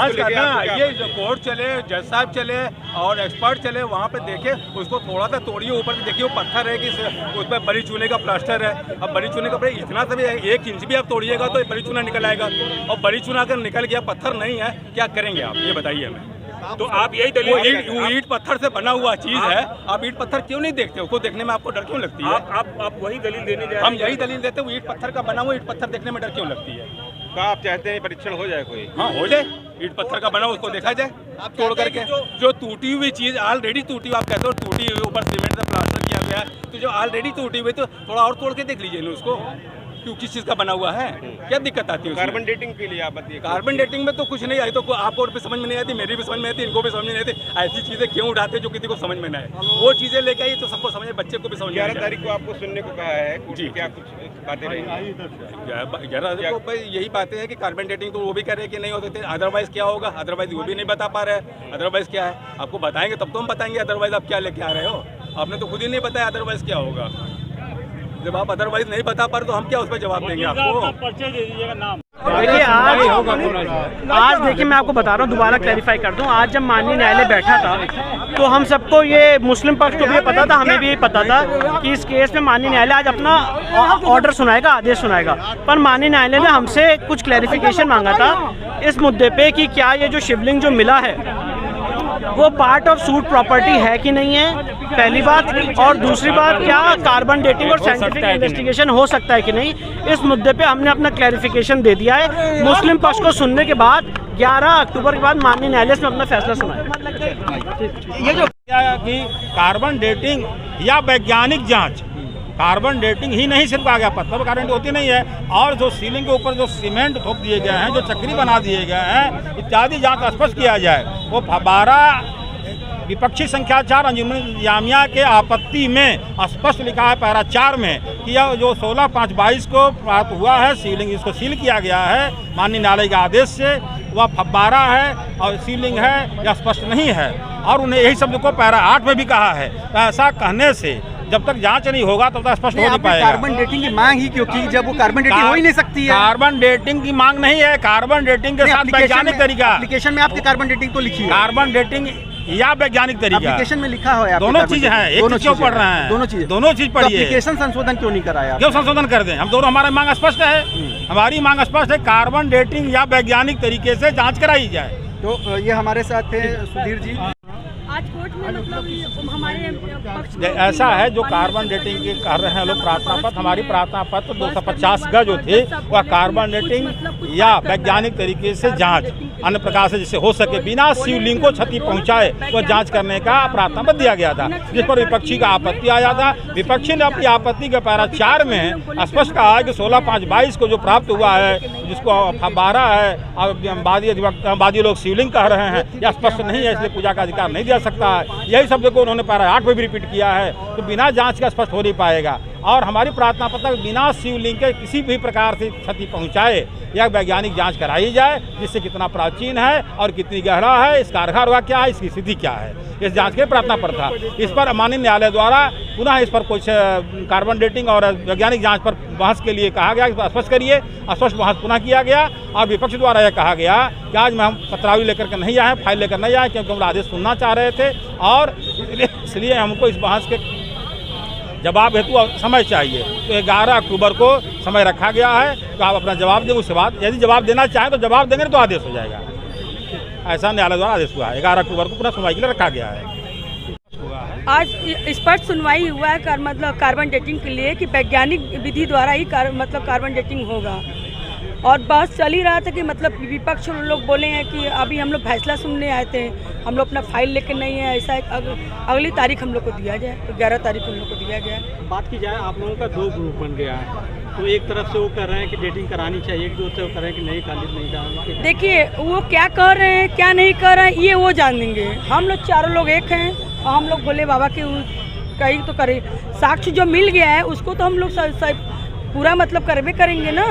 जांच करना, ये कोर्ट चले, जज साहब चले और एक्सपर्ट चले, वहाँ पे देखे, उसको थोड़ा सा तोड़िए, ऊपर से देखिए वो पत्थर है कि उस पर बड़ी चूने का प्लास्टर है। अब बड़ी चूने का इतना सा भी 1 इंच भी आप तोड़िएगा तो बड़ी चूना निकल आएगा, और बड़ी चूना अगर निकल गया, पत्थर नहीं है, क्या करेंगे आप, ये बताइए हमें। तो आप यही दलील, ईंट पत्थर से बना हुआ चीज है, आप ईंट पत्थर क्यों नहीं देखते? उसको देखने में आपको डर क्यों लगती है? आप वही दलील देने जा रहे हैं। हम यही दलील देते हैं, ईंट पत्थर का बना हुआ ईंट पत्थर देखने में डर क्यों लगती है? तो आप चाहते हैं परीक्षण हो जाए कोई? हाँ, हो जाए, ईंट पत्थर का बना उसको देखा जाए तोड़ करके। जो टूटी हुई चीज ऑलरेडी टूटी, आप कहते हो टूटी हुई, ऊपर सीमेंट से प्लास्टर किया गया है, तो जो ऑलरेडी टूटी हुई तो थोड़ा और तोड़ के देख लीजिए ना उसको, क्यों किस चीज का बना हुआ है, क्या दिक्कत आती है? कार्बन डेटिंग के लिए आप बताइए। कार्बन डेटिंग में तो कुछ नहीं आई, तो आपको भी समझ में नहीं आती, मेरी भी समझ में आती, इनको भी समझ में नहीं आती। ऐसी चीजें क्यों उठाते जो किसी को समझ में ना आए? वो चीजें लेके आई तो सबको समझ, बच्चे को भी समझ में। 11 तारीख को आपको सुनने को कहा है जी, क्या कुछ बातें रहेंगी? 11 को भाई यही बातें हैं कि कार्बन डेटिंग तो वो भी कह रहे हैं कि नहीं हो सकते, अदरवाइज क्या होगा, अदरवाइज वो भी नहीं बता पा रहे हैं। अदरवाइज क्या है आपको बताएंगे तब तो हम बताएंगे, अदरवाइज आप क्या लेके आ रहे हो? आपने तो खुद ही नहीं बताया अदरवाइज क्या होगा। जब आप अदरवाइज नहीं बता पा रहे तो हम क्या उस पर जवाब देंगे आपको? पर्चे दे दीजिएगा नाम। देखिए आज देखिए मैं आपको बता रहा हूँ, दोबारा क्लैरिफाई कर दूं, आज जब माननीय न्यायालय बैठा था तो हम सबको ये मुस्लिम पक्ष को भी पता था, हमें भी ये पता था कि इस केस में माननीय न्यायालय आज अपना ऑर्डर सुनाएगा, आदेश सुनाएगा। पर माननीय न्यायालय ने हमसे कुछ क्लैरिफिकेशन मांगा था इस मुद्दे पे कि क्या ये जो शिवलिंग जो मिला है वो पार्ट ऑफ सूट प्रॉपर्टी है कि नहीं है, पहली बात, और दूसरी बात क्या कार्बन डेटिंग और साइंटिफिक इन्वेस्टिगेशन हो सकता है कि नहीं। इस मुद्दे पे हमने अपना क्लैरिफिकेशन दे दिया है। मुस्लिम पक्ष को सुनने के बाद 11 अक्टूबर के बाद माननीय न्यायालय में अपना फैसला सुनाएगा। ये जो कि कार्बन डेटिंग या वैज्ञानिक जांच, कार्बन डेटिंग ही नहीं सिर्फ आ गया, पत्थर पर कार्बन होती नहीं है, और जो सीलिंग के ऊपर जो सीमेंट ठोक दिए गए हैं, जो चक्री बना दिए गए हैं, इत्यादि जांच स्पष्ट किया जाए। वो 12 विपक्षी संख्या 4 अंजुमन जामिया के आपत्ति में स्पष्ट लिखा है पैरा 4 में कि यह जो 16/5/22 को प्राप्त हुआ है सीलिंग, इसको सील किया गया है माननीय न्यायालय के आदेश से, वह फब्बारा है और सीलिंग है, यह स्पष्ट नहीं है। और उन्हें यही शब्द को पैरा 8 में भी कहा है। तो ऐसा कहने से जब तक जांच नहीं होगा तब तक स्पष्ट हो नहीं पाएगा। कार्बन डेटिंग की मांग ही क्यों की, जब वो कार्बन डेटिंग हो ही नहीं सकती है? कार्बन डेटिंग की मांग नहीं है, कार्बन डेटिंग के साथ वैज्ञानिक तरीका, एप्लीकेशन में आपके कार्बन डेटिंग तो लिखी है, कार्बन डेटिंग या वैज्ञानिक तरीका, एप्लीकेशन में लिखा है, दोनों चीज है, एक चीज क्यों पढ़ रहे हैं? दोनों चीज पढ़िए। एप्लीकेशन संशोधन क्यों नहीं कराया? क्यों संशोधन कर दें? हम दोनों, हमारी मांग स्पष्ट है, हमारी मांग स्पष्ट है, कार्बन डेटिंग या वैज्ञानिक तरीके से जांच कराई जाए। तो ये हमारे साथ थे सुधीर जी। आज कोर्ट में मतलब हमारे पक्ष ऐसा है जो कार्बन डेटिंग के कर रहे हैं लोग, प्रार्थना पत्र, हमारी प्रार्थना पत्र 250 गज जो थे वह कार्बन डेटिंग या वैज्ञानिक तरीके से जांच, अन्य प्रकार से जिससे हो सके बिना शिवलिंग को क्षति पहुंचाए वह जांच करने का प्रार्थना पत्र दिया गया था, जिस पर विपक्षी का आपत्ति आया था। विपक्षी ने अपनी आपत्ति के पैरा 4 में स्पष्ट कहा है कि 16/5/22 को जो प्राप्त हुआ है, जिसको फब्बारा है और वादी लोग शिवलिंग कह रहे हैं, यह स्पष्ट नहीं है, इसलिए पूजा का अधिकार नहीं दिया सकता है। यही शब्द को उन्होंने पैरा 8 में भी रिपीट किया है, तो बिना जांच का स्पष्ट हो नहीं पाएगा। और हमारी प्रार्थना पत्र बिना शिवलिंग के किसी भी प्रकार से क्षति पहुंचाए यह वैज्ञानिक जांच कराई जाए, जिससे कितना प्राचीन है और कितनी गहरा है, इसका आधार हुआ क्या है, इसकी स्थिति क्या है, इस जांच के प्रार्थना पत्र था। इस पर माननीय न्यायालय द्वारा पुनः इस पर कुछ कार्बन डेटिंग और वैज्ञानिक जांच पर बहस के लिए कहा गया, स्पष्ट करिए, स्पष्ट बहस पुनः किया गया। और विपक्ष द्वारा यह कहा गया कि आज हम पत्रावली लेकर के नहीं आए, फाइल लेकर नहीं आए, क्योंकि हम आदेश सुनना चाह रहे थे और इसलिए हमको इस बहस के जवाब हेतु समय चाहिए। तो 11 अक्टूबर को समय रखा गया है, तो आप अपना जवाब दें। उसके बाद यदि जवाब देना चाहें तो जवाब देंगे तो आदेश हो जाएगा। ऐसा न्यायालय द्वारा आदेश हुआ है। 11 अक्टूबर को पुनः सुनवाई के लिए रखा गया है। आज स्पष्ट सुनवाई हुआ है मतलब कार्बन डेटिंग के लिए कि वैज्ञानिक विधि द्वारा ही मतलब कार्बन डेटिंग होगा। और बस चल ही रहा था कि मतलब विपक्ष लोग बोले हैं कि अभी हम लोग फैसला सुनने आए थे, हम लोग अपना फाइल लेकर नहीं है, ऐसा अगली तारीख हम लोग को दिया जाए, तो 11 तारीख हम लोग को दिया गया है। बात की जाए, आप लोगों का 2 ग्रुप बन गया है, तो एक तरफ से वो कह रहे हैं कि डेटिंग करानी चाहिए, एक दूसरे से कह रहे हैं कि नहीं नहीं करानी। देखिए वो क्या कह रहे हैं क्या नहीं कह रहे हैं ये वो जान देंगे। हम लोग चारों लोग एक हैं और हम लोग भोले बाबा के कहीं तो करे, साक्ष्य जो मिल गया है उसको तो हम लोग पूरा मतलब करवे करेंगे ना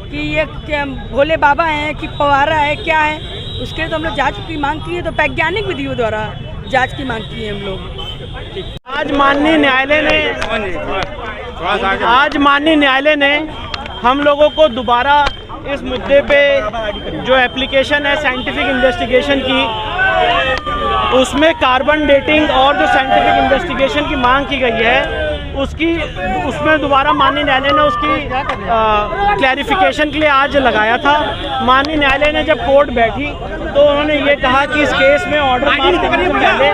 कि ये क्या भोले बाबा हैं कि फवारा है क्या है, उसके तो हम लोग जांच की मांग की है, तो वैज्ञानिक विधियों द्वारा जांच की मांग की है हम लोग। आज माननीय न्यायालय ने हम लोगों को दोबारा इस मुद्दे पे जो एप्लीकेशन है साइंटिफिक इन्वेस्टिगेशन की, उसमें कार्बन डेटिंग और जो साइंटिफिक इन्वेस्टिगेशन की मांग की गई है उसमें दोबारा माननीय न्यायालय ने उसकी क्लैरिफिकेशन के लिए आज लगाया था। माननीय न्यायालय ने जब कोर्ट बैठी तो उन्होंने ये कहा कि इस केस में ऑर्डर पास करने से पहले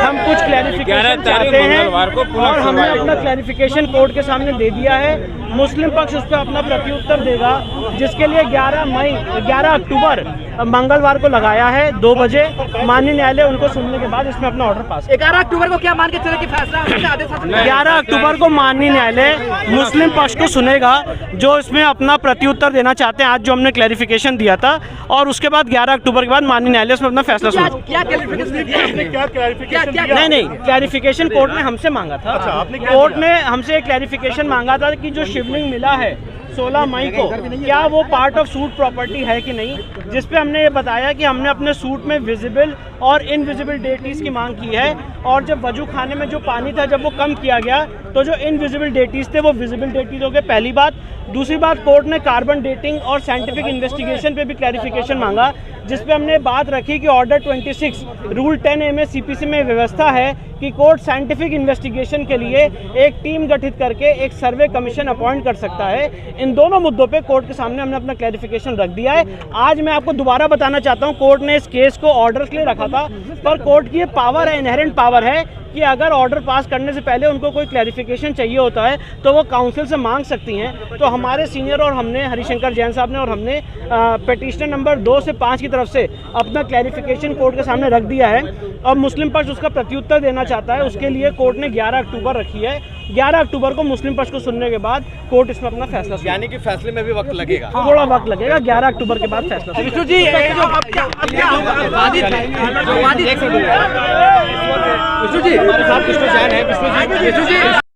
हम कुछ क्लैरिफिकेशन चाहते हैं और हमने अपना क्लैरिफिकेशन कोर्ट के सामने दे दिया है। मुस्लिम पक्ष उस पर अपना प्रत्युत्तर देगा, जिसके लिए 11 अक्टूबर मंगलवार को लगाया है 2 बजे। माननीय न्यायालय उनको सुनने के बाद इसमें अपना ऑर्डर पास। 11 अक्टूबर को क्या मान के चले कि फैसला 11 अक्टूबर को माननीय न्यायालय मुस्लिम पक्ष को सुनेगा जो इसमें अपना प्रत्युत्तर देना चाहते हैं, आज जो हमने क्लैरिफिकेशन दिया था, और उसके बाद 11 अक्टूबर के बाद माननीय न्यायालय इसमें अपना फैसला सुनेगा। क्या क्लैरिफिकेशन नहीं, क्लैरिफिकेशन कोर्ट ने हमसे मांगा था। कोर्ट ने हमसे एक क्लैरिफिकेशन मांगा था कि जो शिवलिंग मिला है 16 मई को, क्या वो पार्ट ऑफ सूट प्रॉपर्टी है कि नहीं, जिस पे हमने ये बताया कि हमने अपने सूट में विजिबल और इनविजिबल डेटीज की मांग की है, और जब वजू खाने में जो पानी था जब वो कम किया गया तो जो इनविजिबल डेटीज थे वो विजिबल डेटीज हो गए, पहली बात। दूसरी बात, कोर्ट ने कार्बन डेटिंग और साइंटिफिक इन्वेस्टिगेशन पे भी क्लैरिफिकेशन मांगा, जिस पे हमने बात रखी कि ऑर्डर 26 रूल 10A में CPC में व्यवस्था है कि कोर्ट साइंटिफिक इन्वेस्टिगेशन के लिए एक टीम गठित करके एक सर्वे कमीशन अपॉइंट कर सकता है। इन दोनों मुद्दों पे कोर्ट के सामने हमने अपना क्लैरिफिकेशन रख दिया है। आज मैं आपको दोबारा बताना चाहता हूँ, कोर्ट ने इस केस को ऑर्डर के लिए रखा था, पर कोर्ट की ये पावर है, इनहेरेंट पावर है कि अगर ऑर्डर पास करने से पहले उनको कोई क्लैरिफिकेशन चाहिए होता है तो वो काउंसिल से मांग सकती हैं। तो हमारे सीनियर और हमने, हरिशंकर जैन साहब ने और हमने पिटीशनर नंबर 2 से 5 की तरफ से अपना क्लैरिफिकेशन कोर्ट के सामने रख दिया है, और मुस्लिम पक्ष उसका प्रत्युत्तर देना चाहता है। उसके लिए कोर्ट ने 11 अक्टूबर रखी है। 11 अक्टूबर को मुस्लिम पक्ष को सुनने के बाद कोर्ट इसमें अपना फैसला सुनेगा। यानी कि फैसले में भी वक्त लगेगा, थोड़ा वक्त लगेगा। 11 अक्टूबर के बाद फैसला। विष्णु जी, विष्णु जी,